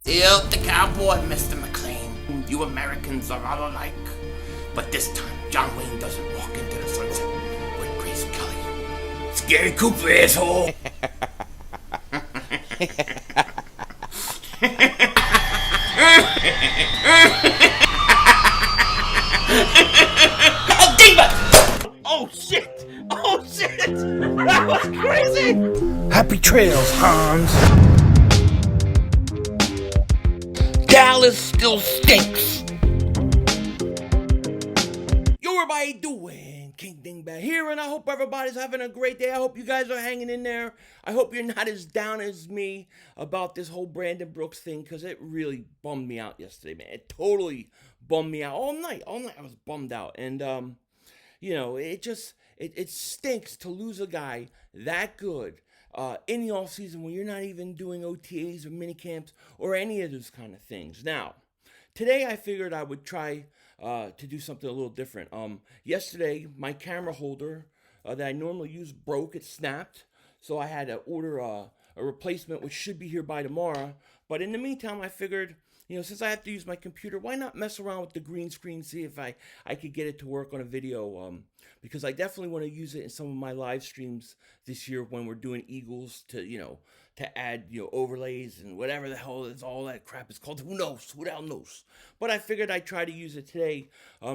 Still the cowboy, Mr. McLean. You Americans are all alike. But this time, John Wayne doesn't walk into the sunset with Grace Kelly. Scary Cooper, asshole! Oh, Dingbat! Oh, shit! Oh, shit! That was crazy! Happy trails, Hans. Dallas still stinks. Yo, everybody doing? King Dingbat here, and I hope everybody's having a great day. I hope you guys are hanging in there. I hope you're not as down as me about this whole Brandon Brooks thing, because it really bummed me out yesterday, man. It totally bummed me out all night. All night I was bummed out, and you know, it stinks to lose a guy that good in the off season when you're not even doing OTAs or mini camps or any of those kind of things. Now, today I figured I would try to do something a little different. Yesterday my camera holder that I normally use broke. It snapped, so I had to order a replacement, which should be here by tomorrow. But in the meantime, I figured, you know, since I have to use my computer, why not mess around with the green screen, see if I could get it to work on a video, because I definitely want to use it in some of my live streams this year when we're doing Eagles to, you know, to add, you know, overlays and whatever the hell is all that crap is called. Who knows? Who the hell knows? But I figured I'd try to use it today,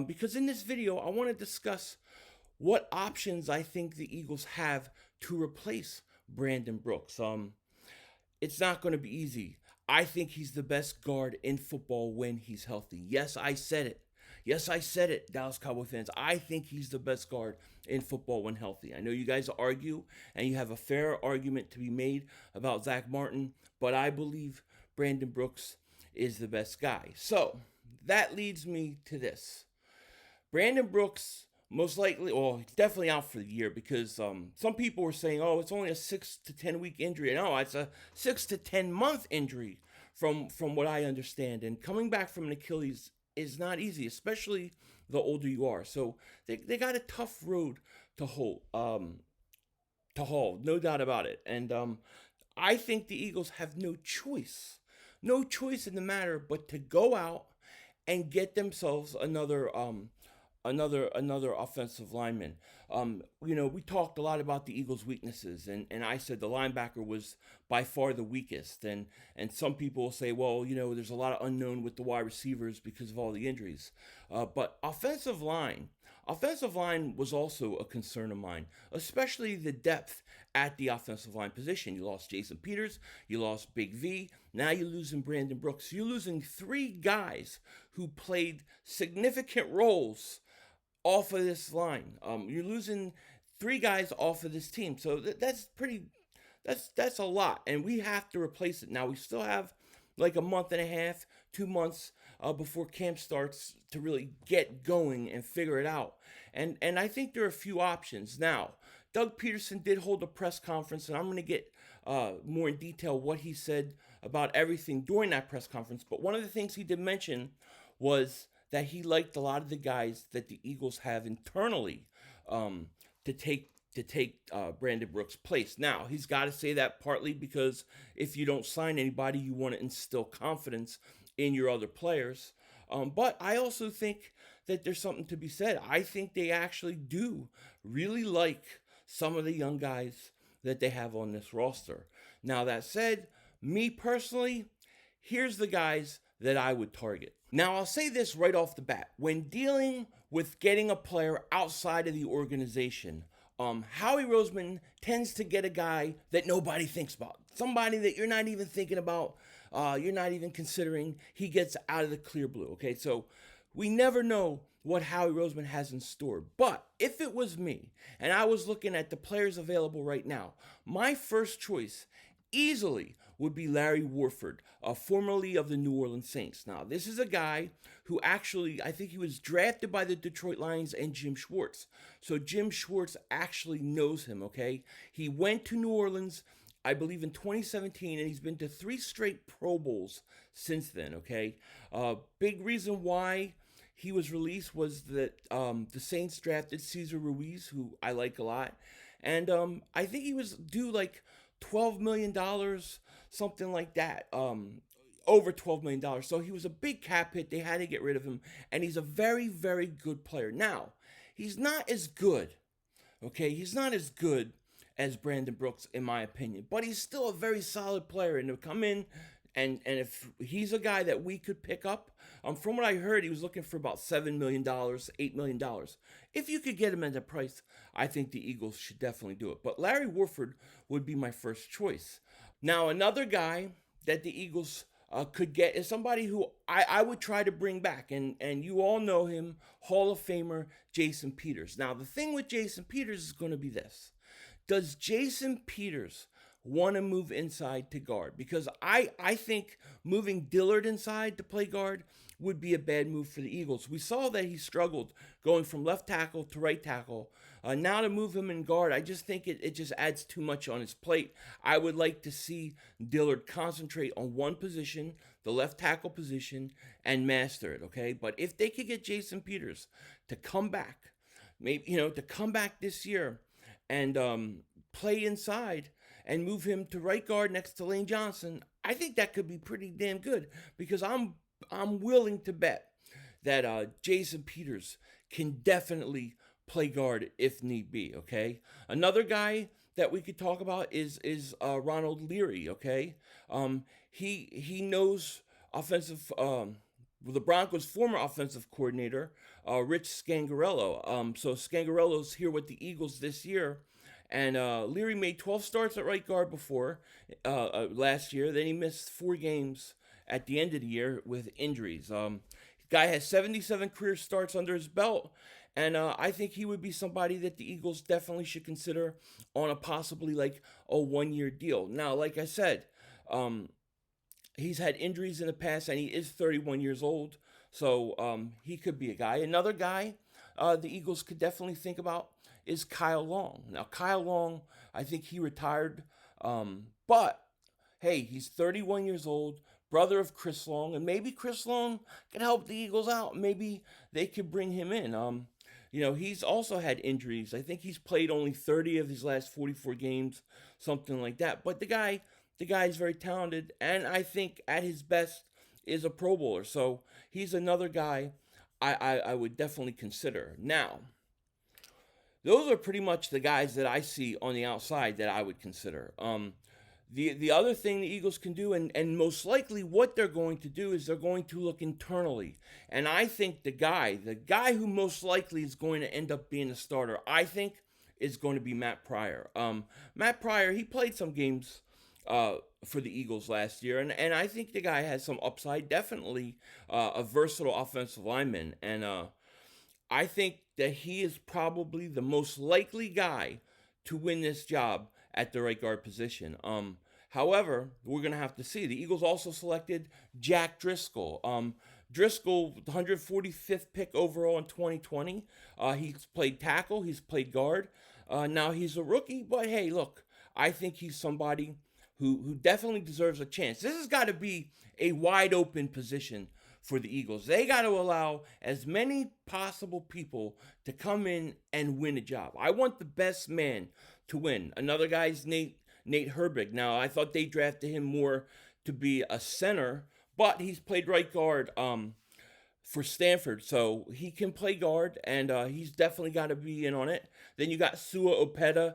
because in this video, I want to discuss what options I think the Eagles have to replace Brandon Brooks. It's not going to be easy. I think he's the best guard in football when he's healthy. Yes, I said it. Yes, I said it, Dallas Cowboy fans. I think he's the best guard in football when healthy. I know you guys argue, and you have a fair argument to be made about Zach Martin, but I believe Brandon Brooks is the best guy. So, that leads me to this. Brandon Brooks, most likely, well, he's definitely out for the year, because some people were saying, oh, it's only a 6 to 10 week injury. No, it's a 6 to 10 month injury from what I understand. And coming back from an Achilles is not easy, especially the older you are. So they got a tough road to haul, no doubt about it. And I think the Eagles have no choice in the matter but to go out and get themselves another offensive lineman. You know, we talked a lot about the Eagles' weaknesses, and I said the linebacker was by far the weakest. And some people will say, well, you know, there's a lot of unknown with the wide receivers because of all the injuries. But offensive line was also a concern of mine, especially the depth at the offensive line position. You lost Jason Peters, you lost Big V, now you're losing Brandon Brooks. You're losing three guys who played significant roles off of this line. You're losing three guys off of this team, so that's a lot, and we have to replace it. Now we still have like a month and a half, 2 months before camp starts to really get going and figure it out. And I think there are a few options. Now, Doug Peterson did hold a press conference, and I'm going to get more in detail what he said about everything during that press conference. But one of the things he did mention was that he liked a lot of the guys that the Eagles have internally to take Brandon Brooks' place. Now, he's got to say that partly because if you don't sign anybody, you want to instill confidence in your other players. But I also think that there's something to be said. I think they actually do really like some of the young guys that they have on this roster. Now, that said, me personally, here's the guys that I would target. Now, I'll say this right off the bat. When dealing with getting a player outside of the organization, Howie Roseman tends to get a guy that nobody thinks about. Somebody that you're not even thinking about, you're not even considering. He gets out of the clear blue, okay? So we never know what Howie Roseman has in store. But if it was me, and I was looking at the players available right now, my first choice easily would be Larry Warford, formerly of the New Orleans Saints. Now, this is a guy who actually, I think he was drafted by the Detroit Lions and Jim Schwartz. So Jim Schwartz actually knows him, okay? He went to New Orleans, I believe, in 2017, and he's been to 3 straight Pro Bowls since then, okay? Big reason why he was released was that the Saints drafted Cesar Ruiz, who I like a lot. And I think he was due like $12 million, something like that. over $12 million. So he was a big cap hit. They had to get rid of him. And he's a very, very good player. Now, he's not as good. Okay, he's not as good as Brandon Brooks, in my opinion. But he's still a very solid player. And to come in, and if he's a guy that we could pick up, from what I heard, he was looking for about $7 million, $8 million. If you could get him at that price, I think the Eagles should definitely do it. But Larry Warford would be my first choice. Now, another guy that the Eagles could get is somebody who I would try to bring back. And you all know him, Hall of Famer Jason Peters. Now, the thing with Jason Peters is going to be this. Does Jason Peters want to move inside to guard? Because I think moving Dillard inside to play guard would be a bad move for the Eagles. We saw that he struggled going from left tackle to right tackle. Now to move him in guard, I just think it just adds too much on his plate. I would like to see Dillard concentrate on one position, the left tackle position, and master it, okay? But if they could get Jason Peters to come back, maybe, to come back this year and play inside and move him to right guard next to Lane Johnson, I think that could be pretty damn good, because I'm willing to bet that Jason Peters can definitely play guard if need be, okay? Another guy that we could talk about is Ronald Leary, okay? He knows offensive, the Broncos' former offensive coordinator, Rich Scangarello. So Scangarello's here with the Eagles this year. And Leary made 12 starts at right guard before last year. Then he missed 4 games at the end of the year with injuries. Guy has 77 career starts under his belt. And I think he would be somebody that the Eagles definitely should consider on a possibly like a 1-year deal. Now, like I said, he's had injuries in the past, and he is 31 years old. So he could be a guy. Another guy the Eagles could definitely think about is Kyle Long. Now, Kyle Long, I think he retired. But, hey, he's 31 years old, brother of Chris Long, and maybe Chris Long can help the Eagles out. Maybe they could bring him in. He's also had injuries. I think he's played only 30 of his last 44 games, something like that. But the guy is very talented, and I think at his best is a Pro Bowler. So he's another guy I would definitely consider. Now, those are pretty much the guys that I see on the outside that I would consider. The other thing the Eagles can do, and most likely what they're going to do, is they're going to look internally. And I think the guy who most likely is going to end up being a starter, I think, is going to be Matt Pryor. Matt Pryor, he played some games for the Eagles last year, and I think the guy has some upside, definitely a versatile offensive lineman. And I think that he is probably the most likely guy to win this job at the right guard position. However, we're going to have to see. The Eagles also selected Jack Driscoll. Driscoll, the 145th pick overall in 2020. He's played tackle. He's played guard. Now, he's a rookie, but hey, look, I think he's somebody who definitely deserves a chance. This has got to be a wide open position for the Eagles. They got to allow as many possible people to come in and win a job. I want the best man to win. Another guy's Nate Herbig. Now, I thought they drafted him more to be a center, but he's played right guard for Stanford, so he can play guard, and he's definitely got to be in on it. Then you got Sua Opeta,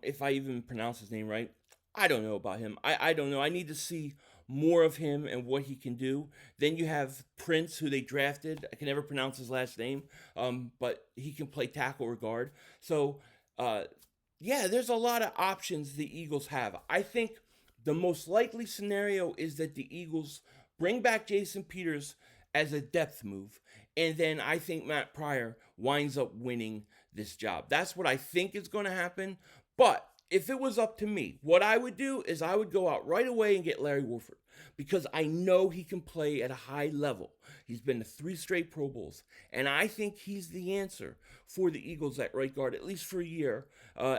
if I even pronounce his name right. I don't know about him. I don't know. I need to see more of him and what he can do. Then you have Prince, who they drafted. I can never pronounce his last name, but he can play tackle or guard. So, there's a lot of options the Eagles have. I think the most likely scenario is that the Eagles bring back Jason Peters as a depth move, and then I think Matt Pryor winds up winning this job. That's what I think is going to happen. But if it was up to me, what I would do is I would go out right away and get Larry Warford, because I know he can play at a high level. He's been to 3 straight Pro Bowls, and I think he's the answer for the Eagles at right guard, at least for a year,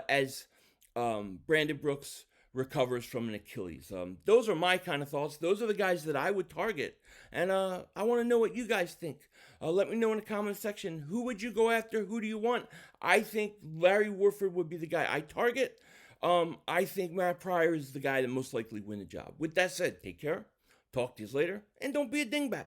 as Brandon Brooks recovers from an Achilles. Those are my kind of thoughts. Those are the guys that I would target, and I want to know what you guys think. Let me know in the comment section. Who would you go after? Who do you want? I think Larry Warford would be the guy I target. I think Matt Pryor is the guy that most likely win the job. With that said, take care. Talk to you later, and don't be a dingbat.